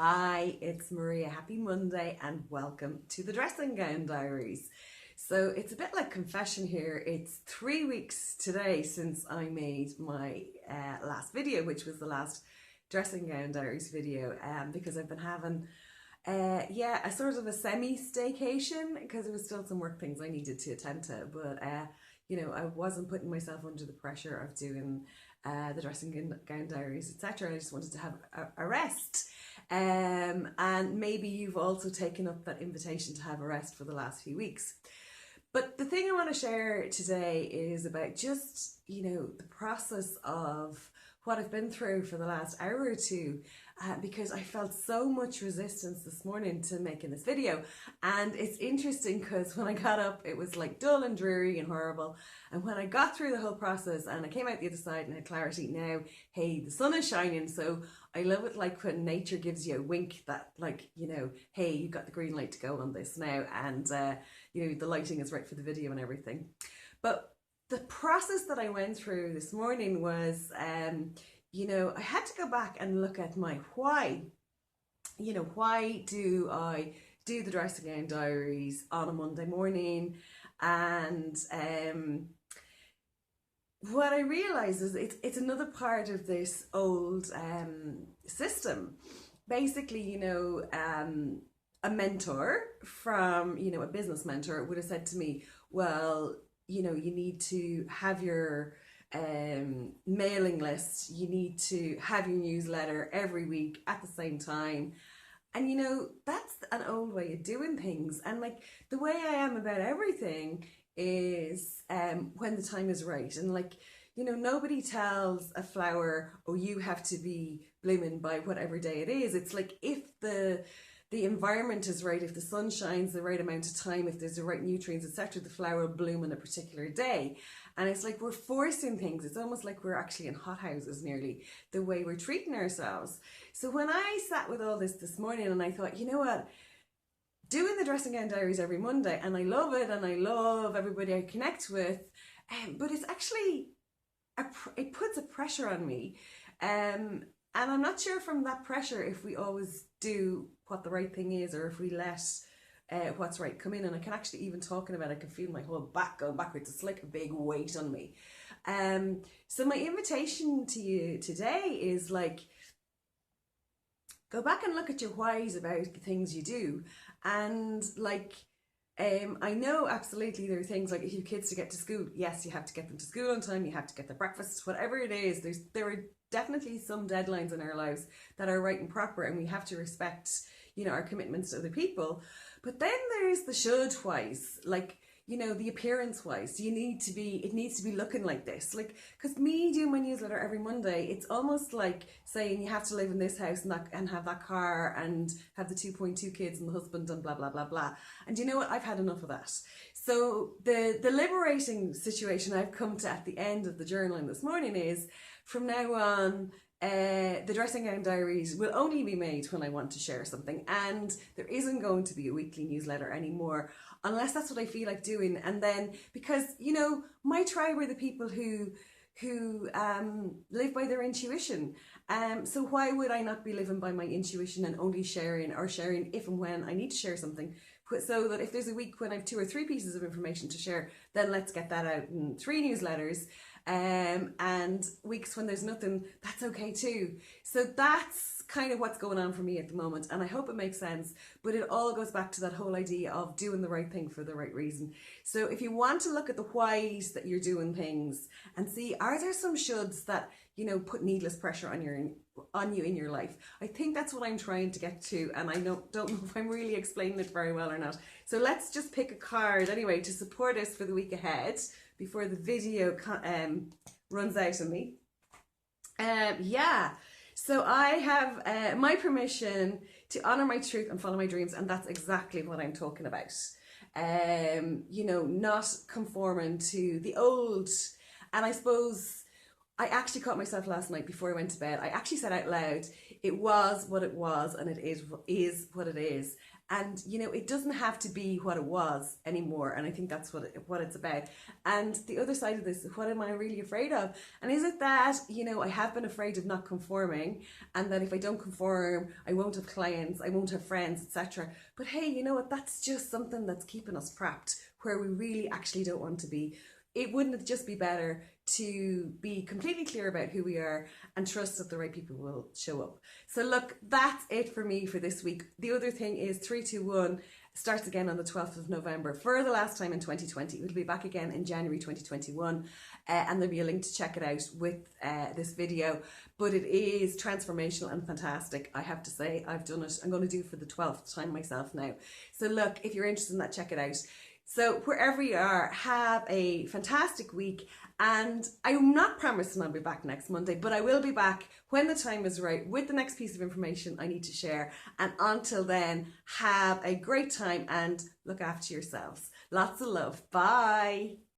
Hi, it's Maria. Happy Monday and welcome to the Dressing Gown Diaries. So it's a bit like confession here. It's 3 weeks today since I made my last video, which was the last Dressing Gown Diaries video, because I've been having a sort of a semi-staycation because there was still some work things I needed to attend to, but I wasn't putting myself under the pressure of doing the Dressing Gown Diaries, etc. I just wanted to have a rest. And maybe you've also taken up that invitation to have a rest for the last few weeks. But the thing I want to share today is about just, the process of what I've been through for the last hour or two, because I felt so much resistance this morning to making this video. And it's interesting because when I got up, it was like dull and dreary and horrible. And when I got through the whole process and I came out the other side and had clarity, now, hey, the sun is shining. So I love it, like when nature gives you a wink that, like, hey, you got the green light to go on this now. And, the lighting is right for the video and everything. But the process that I went through this morning was, I had to go back and look at my why. Why do I do the Dressing Gown Diaries on a Monday morning? And what I realized is it's another part of this old system. Basically, a mentor from, a business mentor would have said to me, well, you need to have your mailing list, you need to have your newsletter every week at the same time. And that's an old way of doing things. And like the way I am about everything is when the time is right. And like, nobody tells a flower, oh, you have to be blooming by whatever day it is. It's like if the environment is right, if the sun shines the right amount of time, if there's the right nutrients, etc., the flower will bloom on a particular day. And it's like we're forcing things. It's almost like we're actually in hothouses nearly, the way we're treating ourselves. So when I sat with all this morning and I thought, you know what, doing the Dressing Gown Diaries every Monday, and I love it and I love everybody I connect with, but it's actually, it puts a pressure on me. And I'm not sure from that pressure if we always do what the right thing is, or if we let what's right come in. And I can actually, even talking about it, I can feel my whole back going backwards. It's like a big weight on me. So my invitation to you today is like, go back and look at your whys about the things you do. And like, I know absolutely there are things like if you have kids to get to school, yes, you have to get them to school on time, you have to get their breakfast, whatever it is, there are definitely some deadlines in our lives that are right and proper, and we have to respect, our commitments to other people. But then there's the should whys, like, the appearance wise. It needs to be looking like this. Like, because me doing my newsletter every Monday, it's almost like saying you have to live in this house and have that car and have the 2.2 kids and the husband and blah, blah, blah, blah. And you know what? I've had enough of that. So the liberating situation I've come to at the end of the journaling this morning is, from now on, the Dressing Gown Diaries will only be made when I want to share something, and there isn't going to be a weekly newsletter anymore unless that's what I feel like doing. And then, because my tribe are the people who live by their intuition, so why would I not be living by my intuition and only sharing if and when I need to share something, so that if there's a week when I have 2 or 3 pieces of information to share, then let's get that out in 3 newsletters. And weeks when there's nothing, that's okay too. So that's kind of what's going on for me at the moment, and I hope it makes sense. But it all goes back to that whole idea of doing the right thing for the right reason. So if you want to look at the whys that you're doing things and see, are there some shoulds that put needless pressure on you in your life? I think that's what I'm trying to get to, and I don't know if I'm really explaining it very well or not. So let's just pick a card anyway to support us for the week ahead before the video runs out on me. So I have my permission to honor my truth and follow my dreams, and that's exactly what I'm talking about. Not conforming to the old. And I suppose I actually caught myself last night before I went to bed. I actually said out loud, it was what it was and it is what it is. And you know, it doesn't have to be what it was anymore. And I think that's what it's about. And the other side of this, what am I really afraid of? And is it that, you know, I have been afraid of not conforming, and that if I don't conform, I won't have clients, I won't have friends, etc. But hey, you know what? That's just something that's keeping us trapped where we really actually don't want to be. It wouldn't it just be better to be completely clear about who we are and trust that the right people will show up? So look, that's it for me for this week. The other thing is 321 starts again on the 12th of November for the last time in 2020. It'll be back again in January 2021, and there'll be a link to check it out with this video. But it is transformational and fantastic. I have to say, I've done it. I'm going to do it for the 12th time myself now. So look, if you're interested in that, check it out. So wherever you are, have a fantastic week. And I'm not promising I'll be back next Monday, but I will be back when the time is right with the next piece of information I need to share. And until then, have a great time and look after yourselves. Lots of love. Bye.